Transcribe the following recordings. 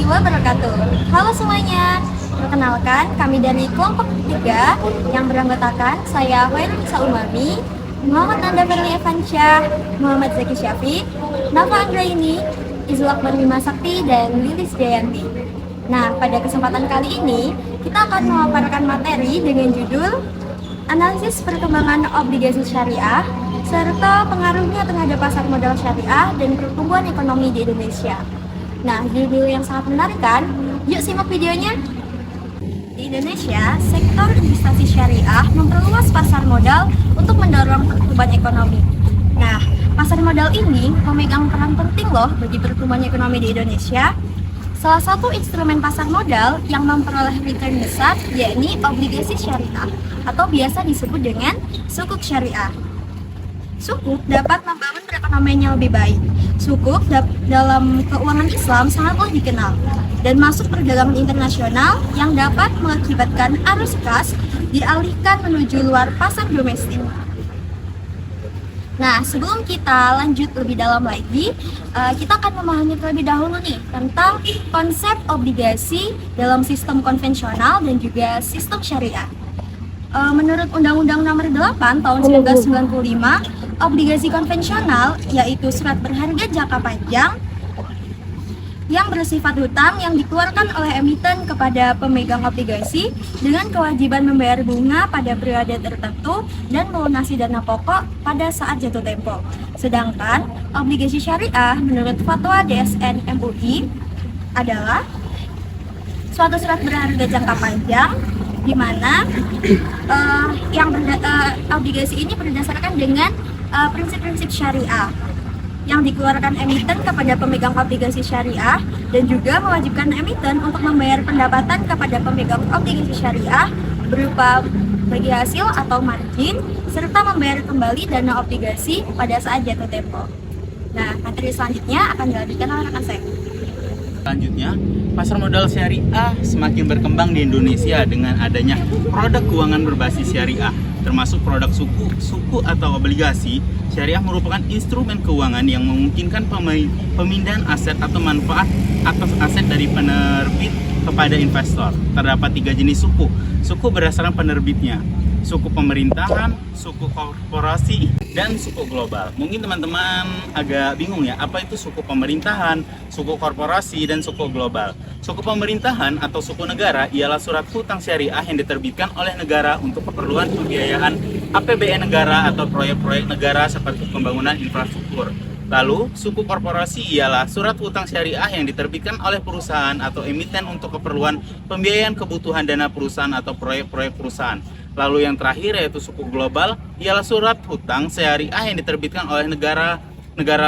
warahmatullahi wabarakatuh. Halo semuanya, perkenalkan kami dari kelompok 3 yang beranggotakan saya Hoirunisa Umami, Muhammad Nanda Firly Evansyah, Muhammad Zaki Syafiq, Nafa Anggraini, Izul Akbar Bima Sakti, dan Lilis Jayanti. Nah, pada kesempatan kali ini kita akan memaparkan materi dengan judul Analisis Perkembangan Obligasi Syariah serta pengaruhnya terhadap pasar modal syariah dan pertumbuhan ekonomi di Indonesia. Nah, judul yang sangat menarik kan? Yuk simak videonya. Di Indonesia, sektor investasi syariah memperluas pasar modal untuk mendorong pertumbuhan ekonomi. Nah, pasar modal ini memegang peran penting loh bagi pertumbuhan ekonomi di Indonesia. Salah satu instrumen pasar modal yang memperoleh return besar yakni obligasi syariah atau biasa disebut dengan sukuk syariah. Sukuk dapat membangun perekonomian yang lebih baik. Sukuk dalam keuangan Islam sangatlah dikenal dan masuk perdagangan internasional yang dapat mengakibatkan arus kas dialihkan menuju luar pasar domestik. Nah, sebelum kita lanjut lebih dalam lagi, kita akan memahami terlebih dahulu nih tentang konsep obligasi dalam sistem konvensional dan juga sistem syariah. Menurut Undang-Undang Nomor 8 Tahun 1995, obligasi konvensional yaitu surat berharga jangka panjang yang bersifat hutang yang dikeluarkan oleh emiten kepada pemegang obligasi dengan kewajiban membayar bunga pada periode tertentu dan melunasi dana pokok pada saat jatuh tempo. Sedangkan obligasi syariah menurut fatwa DSN MUI adalah suatu surat berharga jangka panjang di mana obligasi ini berdasarkan dengan prinsip-prinsip syariah yang dikeluarkan emiten kepada pemegang obligasi syariah dan juga mewajibkan emiten untuk membayar pendapatan kepada pemegang obligasi syariah berupa bagi hasil atau margin serta membayar kembali dana obligasi pada saat jatuh tempo. Nah, materi selanjutnya akan dilanjutkan oleh rekan saya. Selanjutnya, pasar modal syariah semakin berkembang di Indonesia dengan adanya produk keuangan berbasis syariah, termasuk produk suku atau obligasi. Syariah merupakan instrumen keuangan yang memungkinkan pemindahan aset atau manfaat atas aset dari penerbit kepada investor. Terdapat 3 jenis suku. Suku berdasarkan penerbitnya, suku pemerintahan, suku korporasi, dan suku global. Mungkin teman-teman agak bingung ya, apa itu suku pemerintahan, suku korporasi, dan suku global. Suku pemerintahan atau suku negara ialah surat hutang syariah yang diterbitkan oleh negara untuk keperluan pembiayaan APBN negara atau proyek-proyek negara seperti pembangunan infrastruktur. Lalu, suku korporasi ialah surat hutang syariah yang diterbitkan oleh perusahaan atau emiten untuk keperluan pembiayaan kebutuhan dana perusahaan atau proyek-proyek perusahaan. Lalu yang terakhir yaitu suku global ialah surat hutang syariah yang diterbitkan oleh negara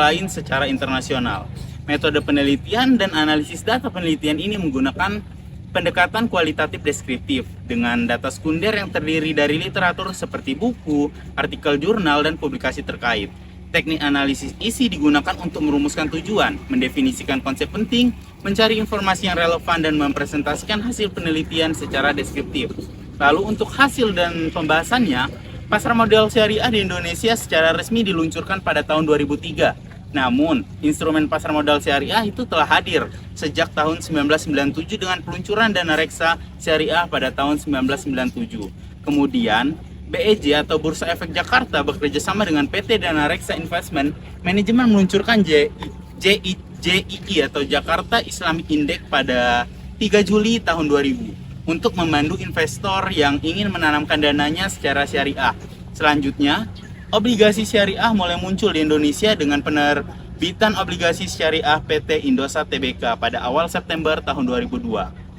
lain secara internasional. Metode penelitian dan analisis data penelitian ini menggunakan pendekatan kualitatif deskriptif dengan data sekunder yang terdiri dari literatur seperti buku, artikel jurnal, dan publikasi terkait. Teknik analisis isi digunakan untuk merumuskan tujuan, mendefinisikan konsep penting, mencari informasi yang relevan, dan mempresentasikan hasil penelitian secara deskriptif. Lalu untuk hasil dan pembahasannya, pasar modal syariah di Indonesia secara resmi diluncurkan pada tahun 2003. Namun, instrumen pasar modal syariah itu telah hadir sejak tahun 1997 dengan peluncuran dana reksa syariah pada tahun 1997. Kemudian, BEJ atau Bursa Efek Jakarta bekerja sama dengan PT Dana Reksa Investment Management meluncurkan JII atau Jakarta Islamic Index pada 3 Juli tahun 2000 untuk memandu investor yang ingin menanamkan dananya secara syariah. Selanjutnya, obligasi syariah mulai muncul di Indonesia dengan penerbitan obligasi syariah PT Indosat Tbk pada awal September tahun 2002.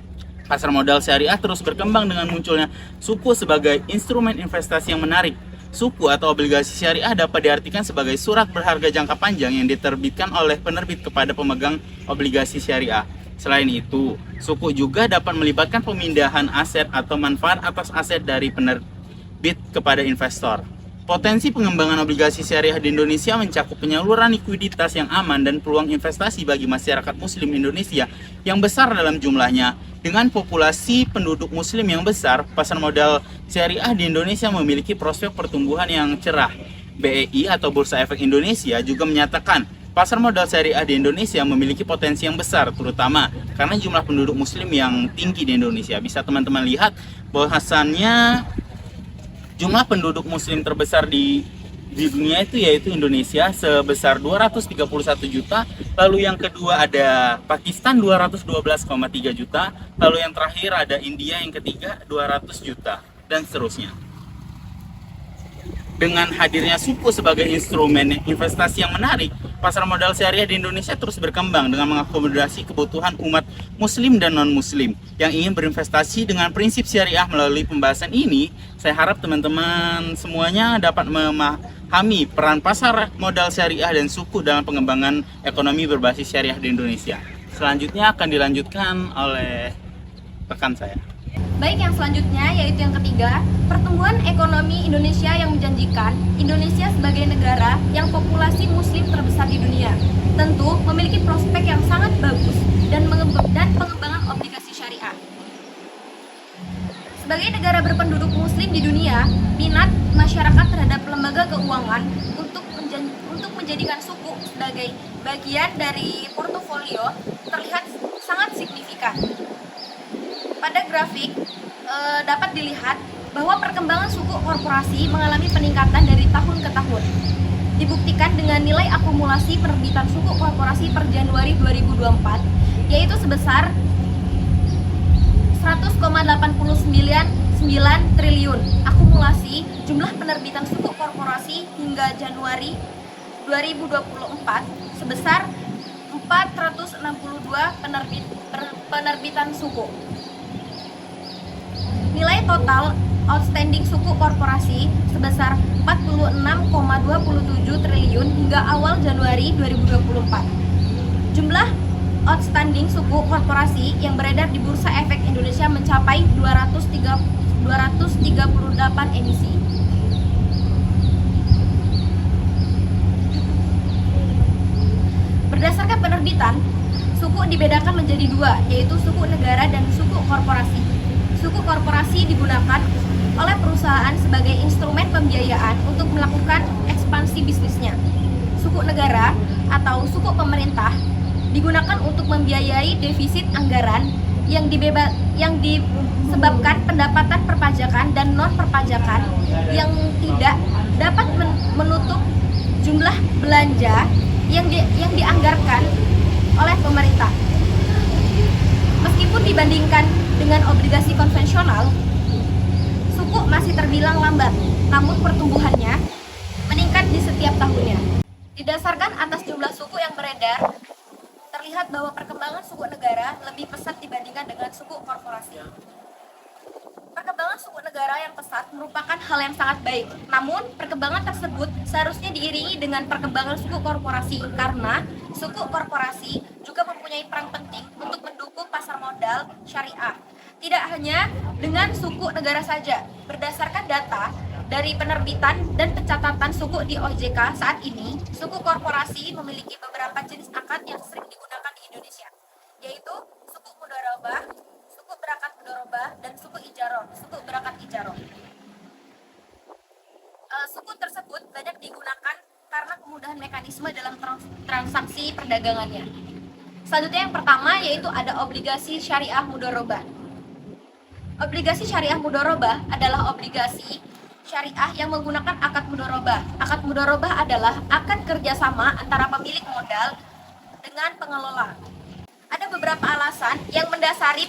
Pasar modal syariah terus berkembang dengan munculnya suku sebagai instrumen investasi yang menarik. Suku atau obligasi syariah dapat diartikan sebagai surat berharga jangka panjang yang diterbitkan oleh penerbit kepada pemegang obligasi syariah. Selain itu, suku juga dapat melibatkan pemindahan aset atau manfaat atas aset dari penerbit kepada investor. Potensi pengembangan obligasi syariah di Indonesia mencakup penyaluran likuiditas yang aman dan peluang investasi bagi masyarakat muslim Indonesia yang besar dalam jumlahnya. Dengan populasi penduduk muslim yang besar, pasar modal syariah di Indonesia memiliki prospek pertumbuhan yang cerah. BEI atau Bursa Efek Indonesia juga menyatakan Pasar modal syariah di Indonesia memiliki potensi yang besar, terutama karena jumlah penduduk muslim yang tinggi di Indonesia. Bisa teman-teman lihat bahwasannya jumlah penduduk muslim terbesar di dunia itu yaitu Indonesia sebesar 231 juta, lalu yang kedua ada Pakistan 212,3 juta, lalu yang terakhir ada India yang ketiga 200 juta, dan seterusnya. Dengan hadirnya suku sebagai instrumen investasi yang menarik, pasar modal syariah di Indonesia terus berkembang dengan mengakomodasi kebutuhan umat muslim dan non-muslim yang ingin berinvestasi dengan prinsip syariah. Melalui pembahasan ini, saya harap teman-teman semuanya dapat memahami peran pasar modal syariah dan suku dalam pengembangan ekonomi berbasis syariah di Indonesia. Selanjutnya akan dilanjutkan oleh rekan saya. Baik, yang selanjutnya yaitu yang ketiga, pertumbuhan ekonomi Indonesia yang menjanjikan. Indonesia sebagai negara yang populasi muslim terbesar di dunia tentu memiliki prospek yang sangat bagus dan pengembangan obligasi syariah. Sebagai negara berpenduduk muslim di dunia, minat masyarakat terhadap lembaga keuangan untuk menjadikan suku sebagai bagian dari portofolio terlihat sangat signifikan. Pada grafik dapat dilihat bahwa perkembangan suku korporasi mengalami peningkatan dari tahun ke tahun. Dibuktikan dengan nilai akumulasi penerbitan suku korporasi per Januari 2024 yaitu sebesar 100,899 triliun. Akumulasi jumlah penerbitan suku korporasi hingga Januari 2024 sebesar 462 penerbitan suku. Nilai total outstanding suku korporasi sebesar 46,27 triliun hingga awal Januari 2024. Jumlah outstanding suku korporasi yang beredar di Bursa Efek Indonesia mencapai 238 emisi. Berdasarkan penerbitan, suku dibedakan menjadi dua, yaitu suku negara dan suku korporasi. Suku korporasi digunakan oleh perusahaan sebagai instrumen pembiayaan untuk melakukan ekspansi bisnisnya. Suku negara atau suku pemerintah digunakan untuk membiayai defisit anggaran yang disebabkan pendapatan perpajakan dan non perpajakan yang tidak dapat menutup jumlah belanja yang dianggarkan oleh pemerintah. Meskipun dibandingkan dengan obligasi konvensional, suku masih terbilang lambat, namun pertumbuhannya meningkat di setiap tahunnya. Didasarkan atas jumlah suku yang beredar, terlihat bahwa perkembangan suku negara lebih pesat dibandingkan dengan suku korporasi. Perkembangan suku negara yang pesat merupakan hal yang sangat baik. Namun, perkembangan tersebut seharusnya diiringi dengan perkembangan suku korporasi karena suku korporasi juga mempunyai peran penting untuk mendukung pasar modal syariah. Tidak hanya dengan suku negara saja. Berdasarkan data dari penerbitan dan pencatatan suku di OJK saat ini, suku korporasi memiliki beberapa jenis akad yang sering digunakan di Indonesia, yaitu suku mudharabah, suku berakat mudharabah, dan suku ijaroh, suku berakat ijaroh. Suku tersebut banyak digunakan karena kemudahan mekanisme dalam transaksi perdagangannya. Selanjutnya yang pertama yaitu ada obligasi syariah mudharabah. Obligasi syariah mudharabah adalah obligasi syariah yang menggunakan akad mudharabah. Akad mudharabah adalah akad kerjasama antara pemilik modal dengan pengelola. Ada beberapa alasan yang mendasari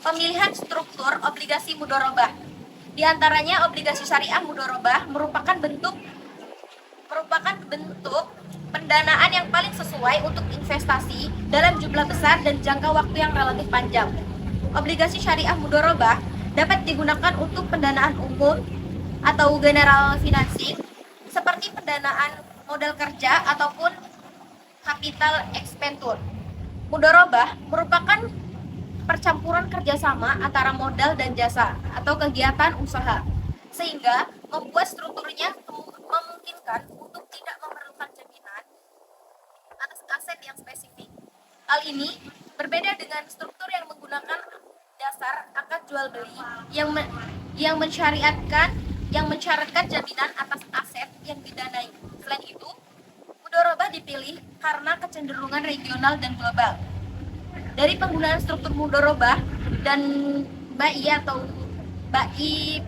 pemilihan struktur obligasi mudharabah. Di antaranya obligasi syariah mudharabah merupakan bentuk pendanaan yang paling sesuai untuk investasi dalam jumlah besar dan jangka waktu yang relatif panjang. Obligasi syariah mudharabah dapat digunakan untuk pendanaan umum atau general financing seperti pendanaan modal kerja ataupun capital expenditure. Mudharabah merupakan percampuran kerjasama antara modal dan jasa atau kegiatan usaha, sehingga membuat strukturnya memungkinkan untuk tidak memerlukan jaminan atas aset yang spesifik. Hal ini berbeda dengan struktur yang menggunakan dasar akad jual beli yang mensyaratkan jaminan atas aset yang didanai. Selain itu, Mudharabah dipilih karena kecenderungan regional dan global. Dari penggunaan struktur mudharabah dan bai atau bai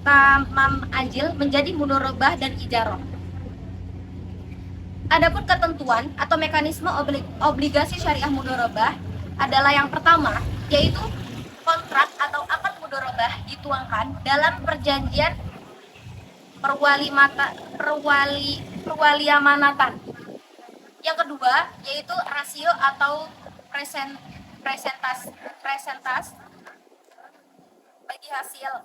tamam ajil menjadi mudharabah dan ijarah. Adapun ketentuan atau mekanisme obligasi syariah mudharabah adalah yang pertama, yaitu kontrak atau akad mudharabah dituangkan dalam perjanjian perwaliamanatan. Yang kedua, yaitu rasio atau presentas bagi hasil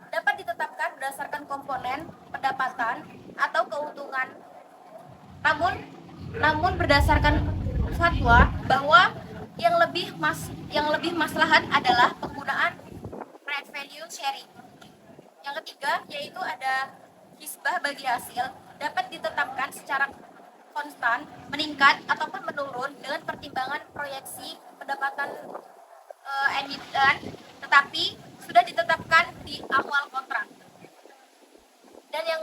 dapat ditetapkan berdasarkan komponen pendapatan atau keuntungan. Namun berdasarkan fatwa bahwa yang lebih maslahat adalah penggunaan net value sharing. Yang ketiga, yaitu ada hisbah bagi hasil dapat ditetapkan secara konstan, meningkat ataupun menurun dengan pertimbangan proyeksi pendapatan emiten, tetapi sudah ditetapkan di awal kontrak. Dan yang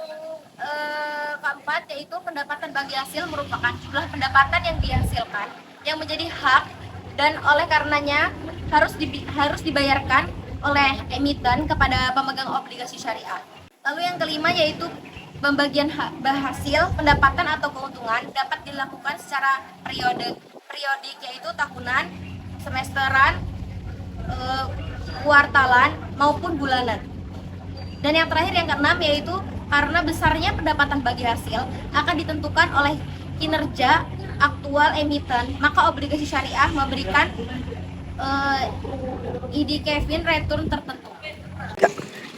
keempat, yaitu pendapatan bagi hasil merupakan jumlah pendapatan yang dihasilkan yang menjadi hak dan oleh karenanya harus dibayarkan oleh emiten kepada pemegang obligasi syariah. Lalu yang kelima, yaitu pembagian hasil pendapatan atau keuntungan dapat dilakukan secara periodik, yaitu tahunan, semesteran, kuartalan maupun bulanan. Dan yang terakhir, yang keenam, yaitu karena besarnya pendapatan bagi hasil akan ditentukan oleh kinerja aktual emiten, maka obligasi syariah memberikan indikatif return tertentu.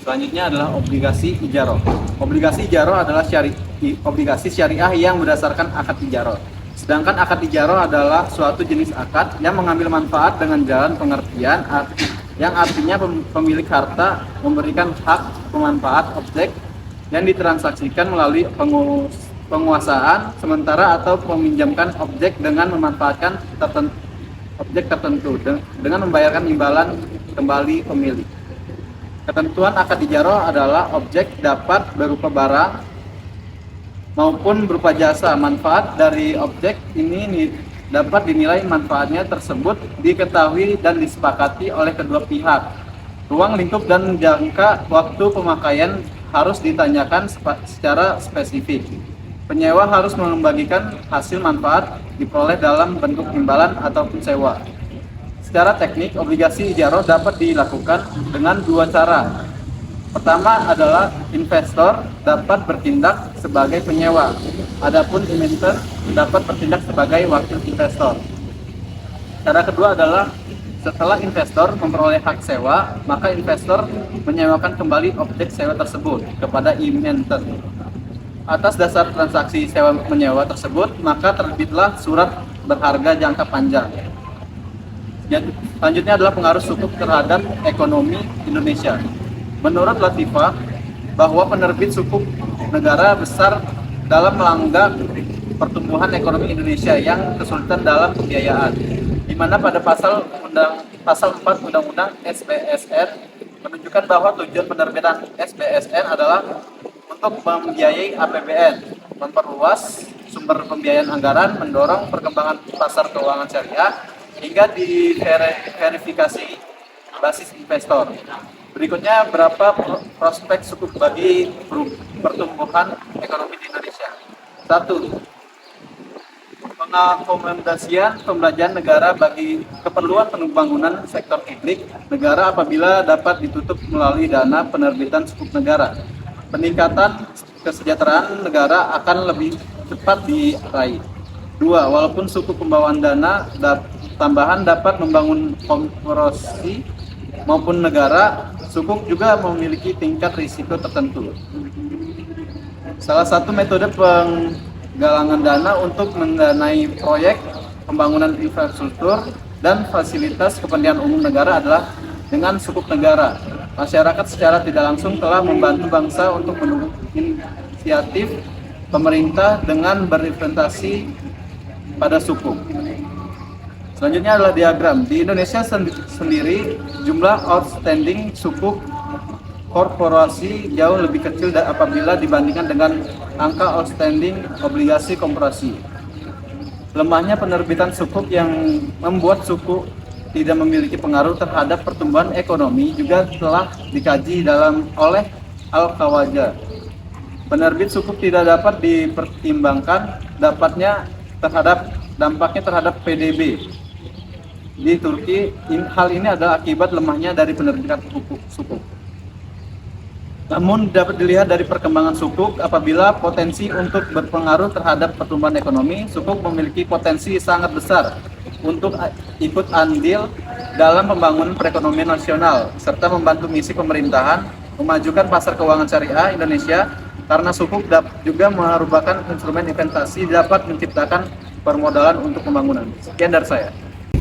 Selanjutnya adalah obligasi ijarah. Obligasi ijarah adalah obligasi syariah yang berdasarkan akad ijarah. Sedangkan akad ijarah adalah suatu jenis akad yang mengambil manfaat dengan jalan pengertian yang artinya pemilik harta memberikan hak pemanfaat objek yang ditransaksikan melalui penguasaan sementara atau meminjamkan objek dengan memanfaatkan objek tertentu dengan membayarkan imbalan kembali pemilik. Ketentuan akad ijarah adalah objek dapat berupa barang maupun berupa jasa. Manfaat dari objek ini dapat dinilai manfaatnya tersebut diketahui dan disepakati oleh kedua pihak. Ruang lingkup dan jangka waktu pemakaian harus ditanyakan secara spesifik. Penyewa harus membagikan hasil manfaat diperoleh dalam bentuk imbalan ataupun sewa. Secara teknik, obligasi ijarah dapat dilakukan dengan dua cara. Pertama adalah investor dapat bertindak sebagai penyewa, adapun emiten dapat bertindak sebagai wakil investor. Cara kedua adalah setelah investor memperoleh hak sewa, maka investor menyewakan kembali objek sewa tersebut kepada emiten. Atas dasar transaksi sewa menyewa tersebut, maka terbitlah surat berharga jangka panjang. Selanjutnya adalah pengaruh sukuk terhadap ekonomi Indonesia. Menurut Latifah, bahwa penerbit sukuk negara besar dalam melanggar pertumbuhan ekonomi Indonesia yang kesulitan dalam pembiayaan, di mana pada pasal 4 Undang-Undang SBSN menunjukkan bahwa tujuan penerbitan SBSN adalah untuk membiayai APBN, memperluas sumber pembiayaan anggaran, mendorong perkembangan pasar keuangan syariah, hingga diverifikasi basis investor. Berikutnya, berapa prospek sukuk bagi pertumbuhan ekonomi di Indonesia. 1. Pengakomodasian pembelanjaan negara bagi keperluan pembangunan sektor publik negara apabila dapat ditutup melalui dana penerbitan sukuk negara. Peningkatan kesejahteraan negara akan lebih cepat diraih. 2. Walaupun sukuk pembawaan dana tambahan dapat membangun korporasi maupun negara, sukuk juga memiliki tingkat risiko tertentu. Salah satu metode penggalangan dana untuk mendanai proyek pembangunan infrastruktur dan fasilitas kepentingan umum negara adalah dengan sukuk negara. Masyarakat secara tidak langsung telah membantu bangsa untuk mendukung inisiatif pemerintah dengan berinvestasi pada sukuk. Selanjutnya adalah diagram. Di Indonesia sendiri, jumlah outstanding sukuk korporasi jauh lebih kecil apabila dibandingkan dengan angka outstanding obligasi korporasi. Lemahnya penerbitan sukuk yang membuat sukuk tidak memiliki pengaruh terhadap pertumbuhan ekonomi juga telah dikaji oleh Al-Khawaja. Penerbit sukuk tidak dapat dipertimbangkan dampaknya terhadap PDB. Di Turki, hal ini adalah akibat lemahnya dari penerbitan sukuk. Namun dapat dilihat dari perkembangan sukuk, apabila potensi untuk berpengaruh terhadap pertumbuhan ekonomi, sukuk memiliki potensi sangat besar untuk ikut andil dalam pembangunan perekonomian nasional, serta membantu misi pemerintahan memajukan pasar keuangan syariah Indonesia, karena sukuk juga merupakan instrumen investasi dapat menciptakan permodalan untuk pembangunan. Sekian dari saya.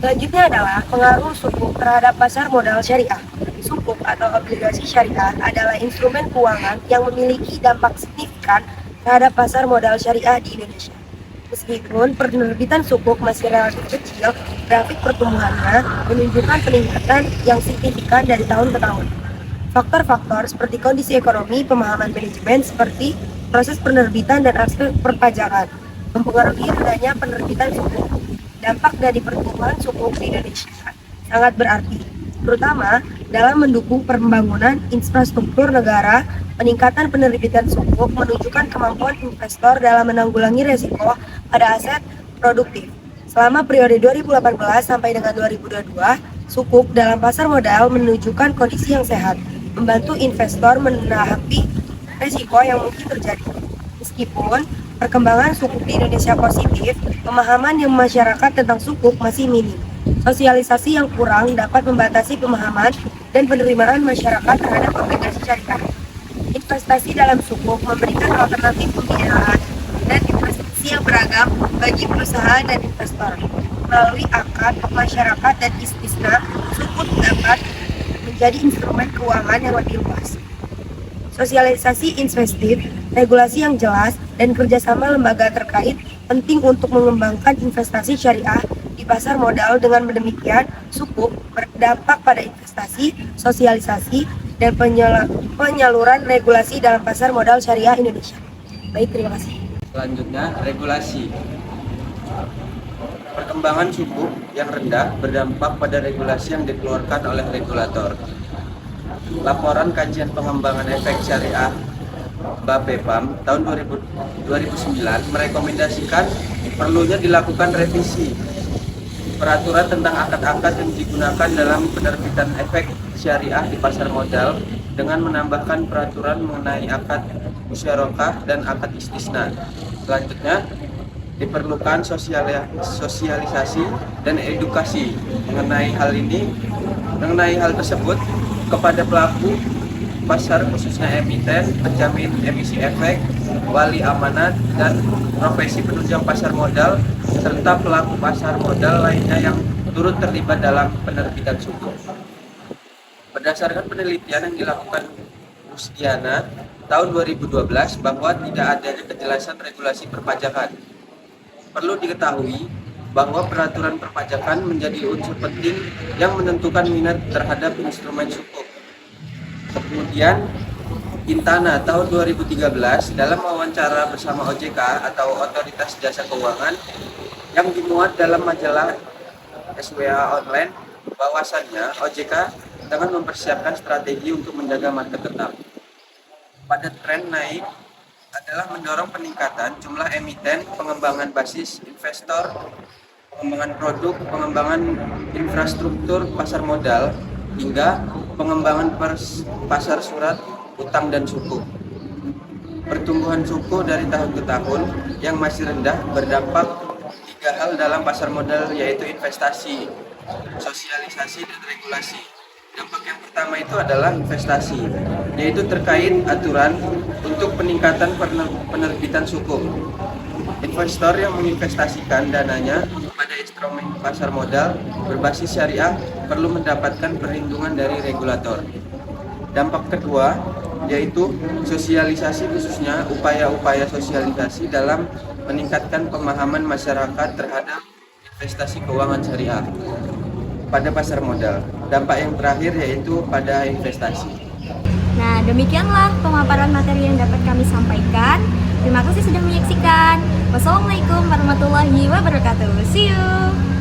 Selanjutnya adalah pengaruh sukuk terhadap pasar modal syariah. Sukuk atau obligasi syariah adalah instrumen keuangan yang memiliki dampak signifikan terhadap pasar modal syariah di Indonesia. Meskipun penerbitan sukuk masih relatif kecil, grafik pertumbuhannya menunjukkan peningkatan yang signifikan dari tahun ke tahun. Faktor-faktor seperti kondisi ekonomi, pemahaman manajemen seperti proses penerbitan dan aspek perpajakan mempengaruhi rendahnya penerbitan sukuk. Dampak dari pertumbuhan sukuk di Indonesia sangat berarti, terutama dalam mendukung pembangunan infrastruktur negara. Peningkatan penerbitan sukuk menunjukkan kemampuan investor dalam menanggulangi resiko pada aset produktif. Selama periode 2018 sampai dengan 2022, sukuk dalam pasar modal menunjukkan kondisi yang sehat, membantu investor menghadapi resiko yang mungkin terjadi. Meskipun perkembangan sukuk di Indonesia positif, pemahaman yang masyarakat tentang sukuk masih minim. Sosialisasi yang kurang dapat membatasi pemahaman dan penerimaan masyarakat terhadap obligasi syariah. Investasi dalam sukuk memberikan alternatif pembiayaan dan investasi yang beragam bagi perusahaan dan investor. Melalui akad, masyarakat, dan istisna, sukuk dapat menjadi instrumen keuangan yang lebih luas. Sosialisasi investif, regulasi yang jelas, dan kerjasama lembaga terkait penting untuk mengembangkan investasi syariah di pasar modal. Dengan demikian, sukuk berdampak pada investasi, sosialisasi, dan penyaluran regulasi dalam pasar modal syariah Indonesia. Baik, terima kasih. Selanjutnya, regulasi. Perkembangan sukuk yang rendah berdampak pada regulasi yang dikeluarkan oleh regulator. Laporan kajian pengembangan efek syariah Bapepam tahun 2009 merekomendasikan perlunya dilakukan revisi peraturan tentang akad-akad yang digunakan dalam penerbitan efek syariah di pasar modal dengan menambahkan peraturan mengenai akad musyarakah dan akad istisna. Selanjutnya, diperlukan sosialisasi dan edukasi mengenai hal tersebut kepada pelaku pasar, khususnya emiten, penjamin emisi efek, wali amanat, dan profesi penunjang pasar modal, serta pelaku pasar modal lainnya yang turut terlibat dalam penerbitan sukuk. Berdasarkan penelitian yang dilakukan Rusdiana tahun 2012 bahwa tidak adanya kejelasan regulasi perpajakan. Perlu diketahui bahwa peraturan perpajakan menjadi unsur penting yang menentukan minat terhadap instrumen sukuk. Kemudian Intana tahun 2013 dalam wawancara bersama OJK atau Otoritas Jasa Keuangan yang dimuat dalam majalah SWA Online, bahwasannya OJK tengah mempersiapkan strategi untuk menjaga market tetap. Pada tren naik adalah mendorong peningkatan jumlah emiten, pengembangan basis investor, pengembangan produk, pengembangan infrastruktur pasar modal, hingga pengembangan pasar surat utang dan suku. Pertumbuhan suku dari tahun ke tahun yang masih rendah berdampak tiga hal dalam pasar modal, yaitu investasi, sosialisasi, dan regulasi. Dampak yang pertama itu adalah investasi, yaitu terkait aturan untuk peningkatan penerbitan sukuk. Investor yang menginvestasikan dananya pada instrumen pasar modal berbasis syariah perlu mendapatkan perlindungan dari regulator. Dampak kedua yaitu sosialisasi, khususnya upaya-upaya sosialisasi dalam meningkatkan pemahaman masyarakat terhadap investasi keuangan syariah pada pasar modal. Dampak yang terakhir yaitu pada investasi. Nah, demikianlah pemaparan materi yang dapat kami sampaikan. Terima kasih sudah menyaksikan. Wassalamualaikum warahmatullahi wabarakatuh. See you.